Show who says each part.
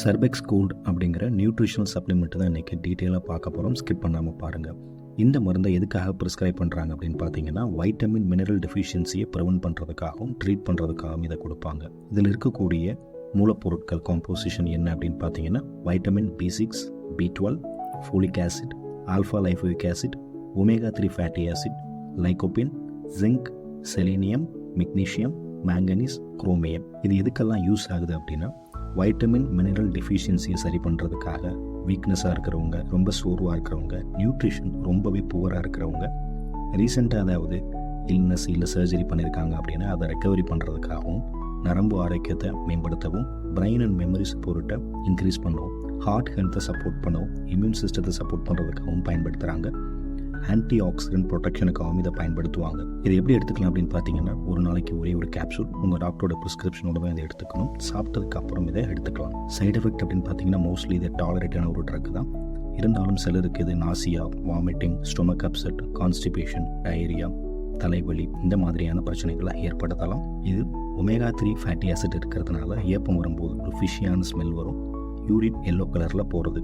Speaker 1: சர்பெக்ஸ் gold அப்படிங்கிற nutritional supplement தான் இன்றைக்கி டீட்டெயிலாக பார்க்க போகிறோம். ஸ்கிப் பண்ணாமல் பாருங்கள். இந்த மருந்தை எதுக்காக ப்ரிஸ்கிரைப் பண்ணுறாங்க அப்படின்னு பார்த்தீங்கன்னா, வைட்டமின் மினரல் டெஃபிஷியன்சியை ப்ரிவென்ட் பண்ணுறதுக்காகவும் ட்ரீட் பண்ணுறதுக்காகவும் இதை கொடுப்பாங்க. இதில் இருக்கக்கூடிய மூலப்பொருட்கள் காம்போசிஷன் என்ன அப்படின்னு பார்த்தீங்கன்னா, vitamin B6, B12, folic acid, alpha lipoic acid, omega 3 fatty acid, lycopene, zinc, selenium, magnesium, manganese, chromium. இது எதுக்கெல்லாம் யூஸ் ஆகுது அப்படின்னா, வைட்டமின் மினரல் டெஃபிஷியன்சியை சரி பண்ணுறதுக்காக, வீக்னஸாக இருக்கிறவங்க, ரொம்ப சோர்வாக இருக்கிறவங்க, நியூட்ரிஷன் ரொம்பவே புவராக இருக்கிறவங்க, ரீசெண்டாக அதாவது இல்னஸ் இல்லை சர்ஜரி பண்ணியிருக்காங்க அப்படின்னா அதை ரெக்கவரி பண்ணுறதுக்காகவும், நரம்பு ஆரோக்கியத்தை மேம்படுத்தவும், பிரெயின் அண்ட் மெமரி சப்போர்ட்டை இன்க்ரீஸ் பண்ணவும், ஹார்ட் ஹெல்த்தை சப்போர்ட் பண்ணவும், இம்யூன் சிஸ்டத்தை சப்போர்ட் பண்ணுறதுக்காகவும் பயன்படுத்துகிறாங்க. ஆன்டி ஆக்சிடென்ட் ப்ரொடெக்ஷனுக்காகவும் இதை பயன்படுத்துவாங்க. இது எப்படி எடுத்துக்கலாம் அப்படின்னு பார்த்தீங்கன்னா, ஒரு நாளைக்கு ஒரே ஒரு கேப்சூல் உங்கள் டாக்டரோட ப்ரிஸ்கிரிப்ஷனோட தான் இதை எடுத்துக்கணும். சாப்பிட்டதுக்கு அப்புறம் இதை எடுத்துக்கலாம். சைடு எஃபெக்ட் அப்படின்னு பார்த்தீங்கன்னா, மோஸ்ட்லி இது டாலரேட்டான ஒரு ட்ரக் தான். இருந்தாலும் சிலருக்கு இது nausea, vomiting, stomach upset, constipation, diarrhoea, தலைவலி இந்த மாதிரியான பிரச்சனைகளை ஏற்படுத்தலாம். இது ஒமேகா 3 ஃபேட்டி ஆசிட் இருக்கிறதுனால ஏப்பம் வரும்போது ஒரு ஃபிஷியான ஸ்மெல் வரும். யூரின் எல்லோ கலரில் போகிறது.